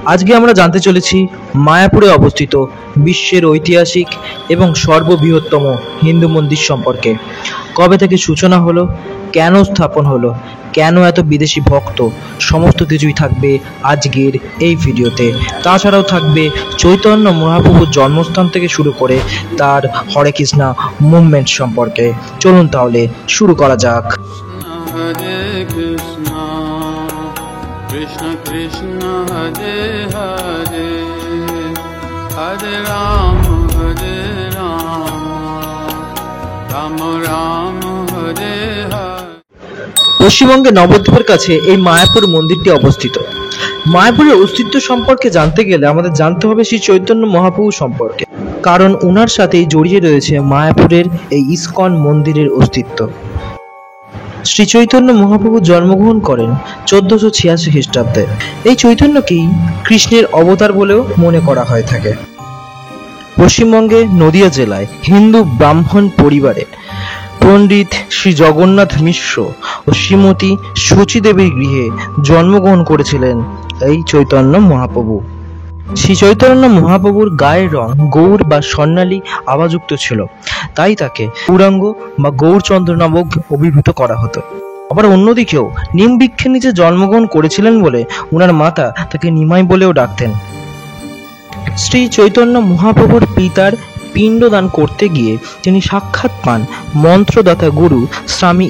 আজকে আমরা জানতে চলেছি মায়াপুরে অবস্থিত বিশ্বের ঐতিহাসিক এবং সর্ববৃহত্তম হিন্দু মন্দির সম্পর্কে। কবে থেকে সূচনা হলো, কেন স্থাপন হলো, কেন এত বিদেশি ভক্ত, সমস্ত কিছুই থাকবে আজকের এই ভিডিওতে। তাছাড়াও থাকবে চৈতন্য মহাপ্রভুর জন্মস্থান থেকে শুরু করে তার হরে কৃষ্ণা মুভমেন্ট সম্পর্কে। চলুন তাহলে শুরু করা যাক। কৃষ্ণ কৃষ্ণ হরে হরে, হরে রাম রাম রাম হরে হরে। পশ্চিমবঙ্গে নবদ্বীপের কাছে এই মায়াপুর মন্দিরটি অবস্থিত। মায়াপুরের অস্তিত্ব সম্পর্কে জানতে গেলে আমাদের জানতে হবে শ্রী চৈতন্য মহাপ্রভু সম্পর্কে, কারণ ওনার সাথেই জড়িয়ে রয়েছে মায়াপুরের এই ইস্কন মন্দিরের অস্তিত্ব। শ্রী চৈতন্য মহাপ্রভু জন্মগ্রহণ করেন 1486 খ্রিস্টাব্দে। এই চৈতন্যকেই কৃষ্ণের অবতার বলেও মনে করা হয়ে থাকে। পশ্চিমবঙ্গে নদিয়া জেলায় হিন্দু ব্রাহ্মণ পরিবারে পণ্ডিত শ্রী জগন্নাথ মিশ্র ও শ্রীমতী শচীদেবীর গৃহে জন্মগ্রহণ করেছিলেন এই চৈতন্য মহাপ্রভু। শ্রী চৈতন্য মহাপ্রভুর গায়ের রং গৌর বা স্বর্ণালী আভাযুক্ত ছিল, তাই তাকে গৌরাঙ্গ বা গৌরচন্দ্র নামক অভিভূত করা হতো। আবার অন্যদিকেও নিম বৃক্ষের নিচে জন্মগ্রহণ করেছিলেন বলে ওনার মাতা তাকে নিমাই বলেও ডাকতেন। শ্রী চৈতন্য মহাপ্রভুর পিতার পিণ্ডদান করতে গিয়ে তিনি সাক্ষাৎ পান মন্ত্রদাতা গুরু স্বামী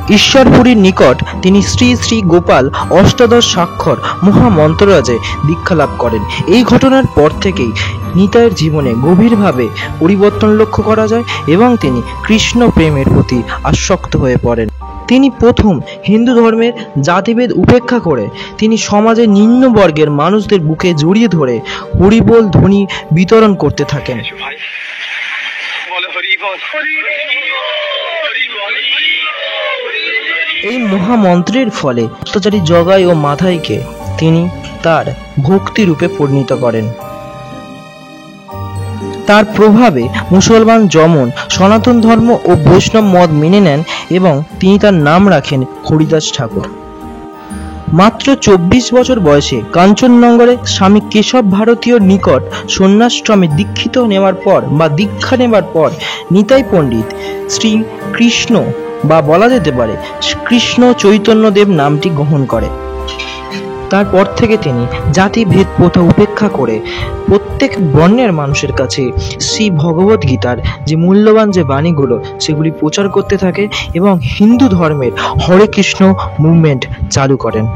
ঈশ্বরপুরীর নিকট তিনি শ্রী শ্রী গোপাল অষ্টাদশ স্বাক্ষর মহামন্ত্ররাজে দীক্ষা লাভ করেন। এই ঘটনার পর থেকেই নিতাইয়ের জীবনে গভীরভাবে পরিবর্তন লক্ষ্য করা যায় এবং তিনি কৃষ্ণ প্রেমের প্রতি আসক্ত হয়ে পড়েন। তিনি প্রথম হিন্দু ধর্মের জাতিভেদ উপেক্ষা করে তিনি সমাজের নিম্ন বর্গের মানুষদের বুকে জড়িয়ে ধরে হরিবোল ধ্বনি বিতরণ করতে থাকেন। এই মহামন্ত্রের ফলে অত্যাচারী জগাই ও মাথাইকে তিনি তার ভক্তি রূপে পরিণত করেন। তার প্রভাবে মুসলমান যেমন সনাতন ধর্ম ও বৈষ্ণব মত মেনে নেন এবং তিনি তার নাম রাখেন হরিদাস ঠাকুর। মাত্র 24 বছর বয়সে কাঞ্চননগরে স্বামী কেশব ভারতীয় নিকট সন্ন্যাশ্রমে দীক্ষা নেবার পর নিতাই পণ্ডিত শ্রী কৃষ্ণ বা বলা যেতে পারে কৃষ্ণ চৈতন্যদেব নামটি গ্রহণ করে। তারপর থেকে তিনি জাতিভেদ প্রথা উপেক্ষা করে প্রত্যেক বর্ণের মানুষের কাছে শ্রী ভগবত গীতার যে মূল্যবান যে বাণীগুলো সেগুলি প্রচার করতে থাকে এবং হিন্দু ধর্মের হরে কৃষ্ণ মুভমেন্ট চালু করেন।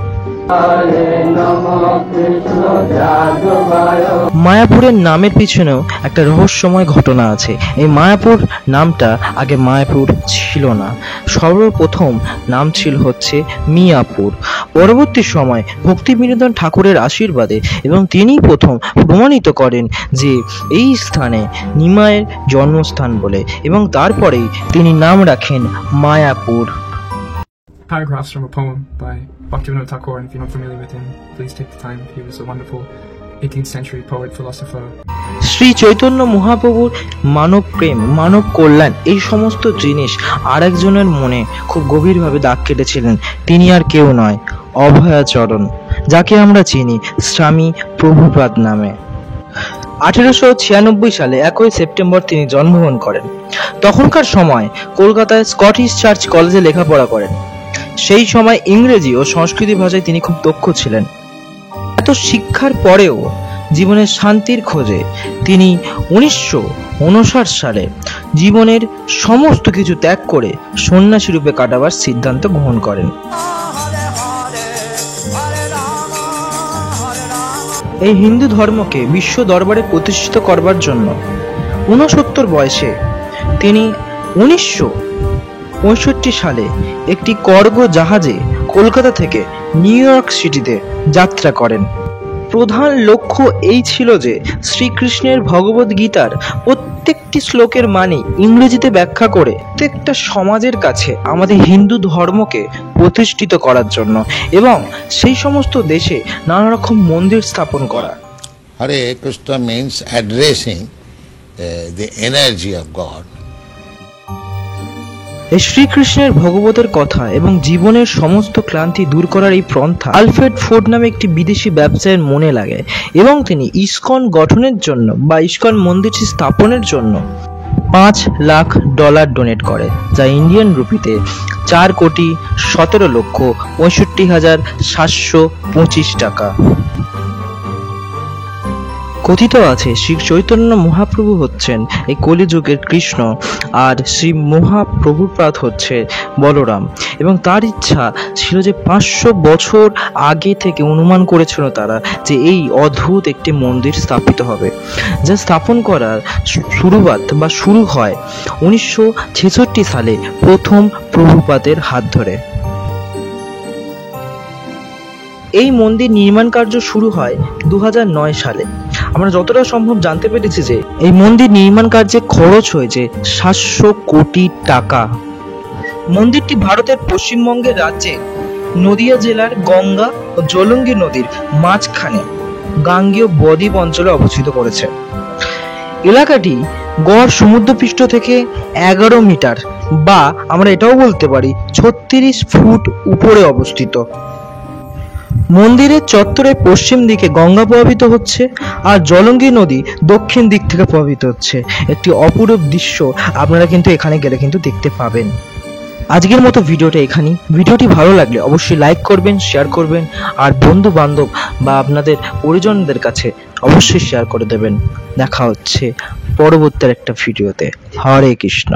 মায়াপুরের নামের পিছনেও একটা রহস্যময় ঘটনা আছে। এই মায়াপুর নামটা আগে মায়াপুর ছিল না, সর্বপ্রথম নাম ছিল হচ্ছে মিয়াপুর। পরবর্তী সময় ভক্তিবিনোদন ঠাকুরের আশীর্বাদে এবং তিনি প্রথম প্রমাণিত করেন যে এই স্থানে নিমাইয়ের জন্মস্থান বলে এবং তারপরেই তিনি নাম রাখেন Mayapur. Paragraphs from a poem by Bhaktivinoda Thakur, and if you're not familiar with him, please take the time. He was a wonderful 18th century poet, philosopher. Shri Chaitanya মহাপ্রভুর মানব প্রেম, মানব কল্যাণ এই সমস্ত জিনিস আরেকজনের মনে খুব গভীরভাবে দাগ কেটেছিলেন। তিনি আর কেউ নয়, অভয়াচরণ, যাকে আমরা চিনি স্বামী প্রভুপাদ নামে। 1896 সালে 1 সেপ্টেম্বর তিনি জন্মগ্রহণ করেন। তখনকার সময় কলকাতায় স্কটিশ চার্চ কলেজে লেখাপড়া করেন। সেই সময় ইংরেজি ও সংস্কৃত ভাষায় তিনি খুব দক্ষ ছিলেন। এত শিক্ষার পরেও জীবনের শান্তির খোঁজে তিনি 1959 সালে জীবনের সমস্ত কিছু ত্যাগ করে সন্ন্যাসী রূপে কাটাবার সিদ্ধান্ত গ্রহণ করেন। এই হিন্দু ধর্মকে বিশ্ব দরবারে প্রতিষ্ঠিত করবার জন্য 69 বয়সে তিনি 1965 সালে একটি কার্গো জাহাজে কলকাতা থেকে নিউ ইয়র্ক সিটিতে যাত্রা করেন। প্রধান লক্ষ্য এই ছিল যে শ্রীকৃষ্ণের ভগবত গীতার প্রত্যেকটি শ্লোকের মানে ইংরেজিতে ব্যাখ্যা করে প্রত্যেকটা সমাজের কাছে আমাদের হিন্দু ধর্মকে প্রতিষ্ঠিত করার জন্য এবং সেই সমস্ত দেশে নানা রকম মন্দির স্থাপন করা। হরে Krishna means addressing the energy of God. এই শ্রীকৃষ্ণের ভগবতের কথা এবং জীবনের সমস্ত ক্লান্তি দূর করার এই পন্থা আলফ্রেড ফোর্ড নামে একটি বিদেশি ব্যবসায়ীর মনে লাগে এবং তিনি ইসকন গঠনের জন্য বা ইসকন মন্দিরটি স্থাপনের জন্য $5 লাখ ডোনেট করে, যা ইন্ডিয়ান রুপিতে 4,17,65,725 টাকা। কথিত আছে শ্রী চৈতন্য মহাপ্রভু হচ্ছেন এই কলিযুগের কৃষ্ণ আর শ্রী মহাপ্রভুপাদ হচ্ছে বলরাম, এবং তার ইচ্ছা ছিল যে 500 বছর আগে থেকে অনুমান করেছিল তারা যে এই অদ্ভুত একটি মন্দির স্থাপিত হবে, যা স্থাপন করার শুরু হয় 1966 সালে প্রথম প্রভুপাদের হাত ধরে। এই মন্দির নির্মাণ কার্য শুরু হয় 2009 সালে। আমরা যতটা সম্ভব জানতে পেরেছি যে এই মন্দির নির্মাণ কার্যে খরচ হয়েছে 700 কোটি টাকা। মন্দিরটি ভারতের পশ্চিমবঙ্গের রাজ্যে নদিয়া জেলার গঙ্গা ও জলঙ্গি নদীর মাঝখানে গাঙ্গেয় বদ্বীপ অঞ্চলে অবস্থিত করেছে। এলাকাটি গড় সমুদ্রপৃষ্ঠ থেকে 11 মিটার বা আমরা এটাও বলতে পারি 36 ফুট উপরে অবস্থিত। মন্দিরের চত্বরের পশ্চিম দিকে গঙ্গা প্রবাহিত হচ্ছে আর জলঙ্গি নদী দক্ষিণ দিক থেকে প্রবাহিত হচ্ছে। একটি অপরূপ দৃশ্য আপনারা কিন্তু এখানে গেলে কিন্তু দেখতে পাবেন। আজকের মতো ভিডিওটা এখানেই। ভিডিওটি ভালো লাগলে অবশ্যই লাইক করবেন, শেয়ার করবেন আর বন্ধু বান্ধব বা আপনাদের পরিজনদের কাছে অবশ্যই শেয়ার করে দেবেন। দেখা হচ্ছে পরবর্তী একটা ভিডিওতে। হরে কৃষ্ণ।